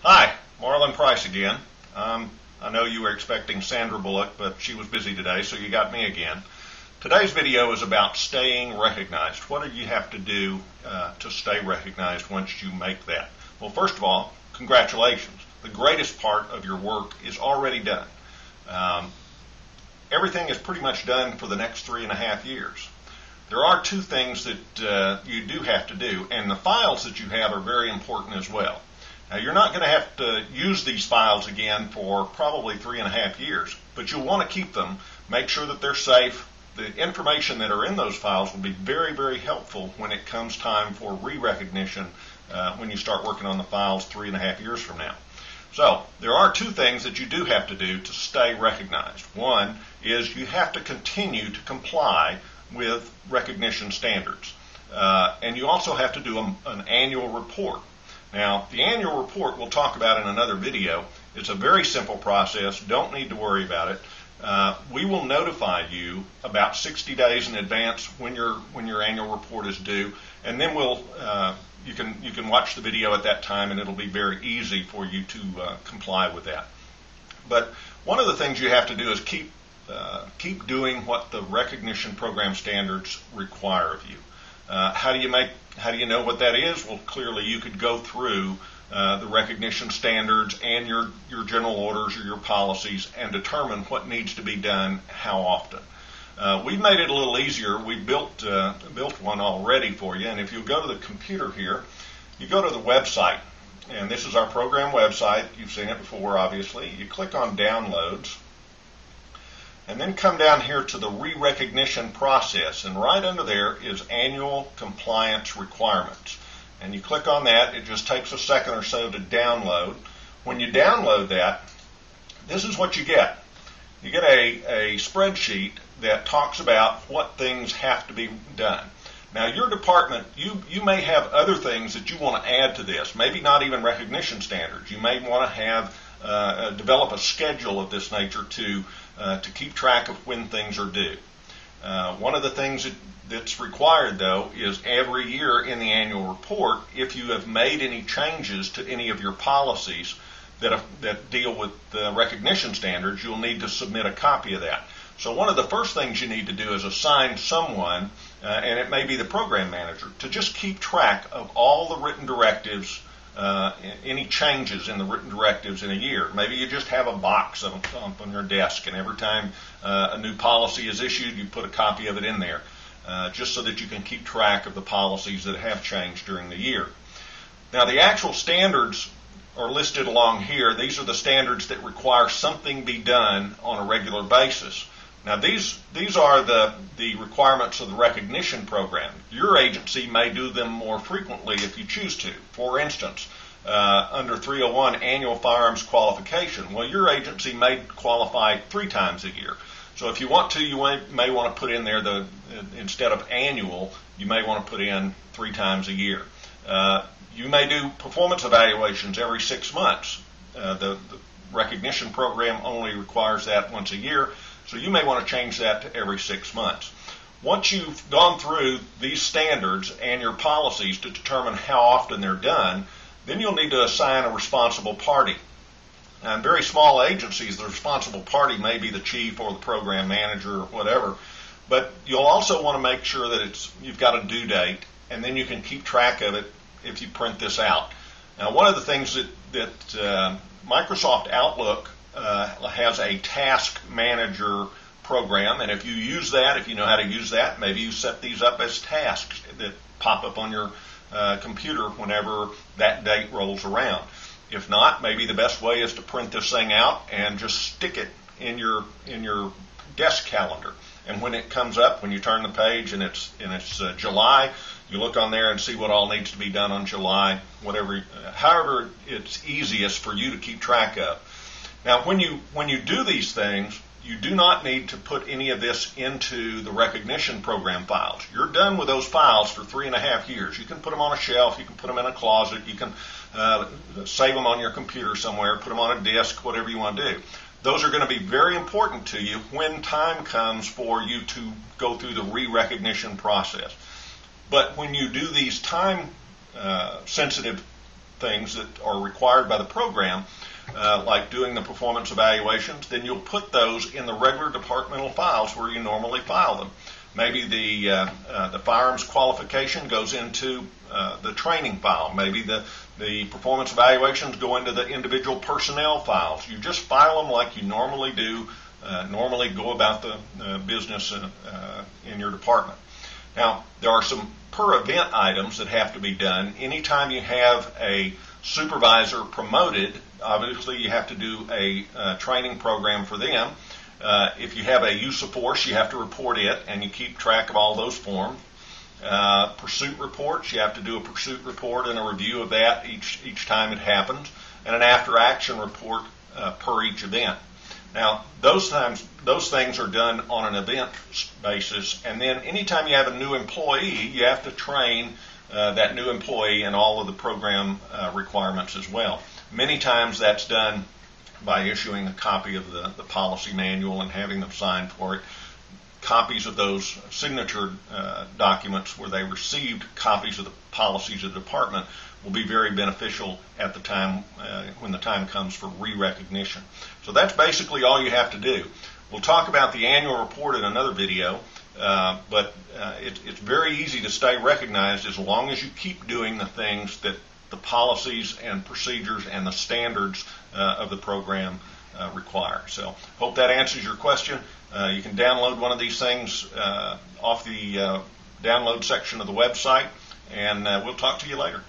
Hi, Marlon Price again. I know you were expecting Sandra Bullock, but she was busy today, so you got me again. Today's video is about staying recognized. What do you have to do to stay recognized once you make that? Well, first of all, congratulations. The greatest part of your work is already done. Everything is pretty much done for the next 3.5 years. There are two things that you do have to do, and the files that you have are very important as well. Now, you're not going to have to use these files again for probably 3.5 years, but you'll want to keep them, make sure that they're safe. The information that are in those files will be very, very helpful when it comes time for re-recognition when you start working on the files 3.5 years from now. So there are two things that you do have to do to stay recognized. One is you have to continue to comply with recognition standards. And you also have to do an annual report. Now, the annual report we'll talk about in another video. It's a very simple process. Don't need to worry about it. We will notify you about 60 days in advance when your annual report is due, and then you can watch the video at that time, and it'll be very easy for you to comply with that. But one of the things you have to do is keep doing what the recognition program standards require of you. How do you know what that is? Well, clearly you could go through the recognition standards and your general orders or your policies and determine what needs to be done how often. We've made it a little easier. We built one already for you, and if you go to the computer here, you go to the website, and this is our program website. You've seen it before, obviously. You click on Downloads, and then come down here to the re-recognition process, and right under there is Annual Compliance Requirements. And you click on that. It just takes a second or so to download. When you download that, this is what you get. You get a spreadsheet that talks about what things have to be done. Now, your department, you may have other things that you want to add to this, maybe not even recognition standards. You may want to have develop a schedule of this nature to keep track of when things are due. One of the things that's required, though, is every year in the annual report, if you have made any changes to any of your policies that deal with the recognition standards, you'll need to submit a copy of that. So one of the first things you need to do is assign someone, and it may be the program manager, to just keep track of all the written directives, any changes in the written directives in a year. Maybe you just have a box of them on your desk, and every time a new policy is issued, you put a copy of it in there, just so that you can keep track of the policies that have changed during the year. Now, the actual standards are listed along here. These are the standards that require something be done on a regular basis. Now, these are the requirements of the recognition program. Your agency may do them more frequently if you choose to. For instance, under 301, annual firearms qualification. Well, your agency may qualify 3 times a year. So if you want to, you may want to put in there instead of annual, you may want to put in 3 times a year. You may do performance evaluations every 6 months. The recognition program only requires that once a year. So you may want to change that to every 6 months. Once you've gone through these standards and your policies to determine how often they're done, then you'll need to assign a responsible party. Now, in very small agencies, the responsible party may be the chief or the program manager or whatever, but you'll also want to make sure that you've got a due date, and then you can keep track of it if you print this out. Now, one of the things that Microsoft Outlook has a task manager program, and if you use that, if you know how to use that, maybe you set these up as tasks that pop up on your computer whenever that date rolls around. If not, maybe the best way is to print this thing out and just stick it in your desk calendar. And when it comes up, when you turn the page and it's July, you look on there and see what all needs to be done on July, however it's easiest for you to keep track of. Now, when you do these things, you do not need to put any of this into the recognition program files. You're done with those files for 3.5 years. You can put them on a shelf, you can put them in a closet, you can save them on your computer somewhere, put them on a disk, whatever you want to do. Those are going to be very important to you when time comes for you to go through the re-recognition process. But when you do these time sensitive things that are required by the program, like doing the performance evaluations, then you'll put those in the regular departmental files where you normally file them. Maybe the firearms qualification goes into the training file. Maybe the performance evaluations go into the individual personnel files. You just file them like you normally do, normally go about the business in your department. Now, there are some per event items that have to be done. Anytime you have a supervisor promoted, obviously you have to do a training program for them. If you have a use of force, you have to report it, and you keep track of all those forms. Pursuit reports, you have to do a pursuit report and a review of that each time it happens, and an after-action report per each event. Now, those things are done on an event basis, and then anytime you have a new employee, you have to train that new employee in all of the program requirements as well. Many times that's done by issuing a copy of the policy manual and having them sign for it. Copies of those signature documents where they received copies of the policies of the department will be very beneficial at the time when the time comes for re-recognition. So that's basically all you have to do. We'll talk about the annual report in another video, but it's very easy to stay recognized as long as you keep doing the things that the policies and procedures and the standards of the program require. So hope that answers your question. You can download one of these things off the download section of the website, and we'll talk to you later.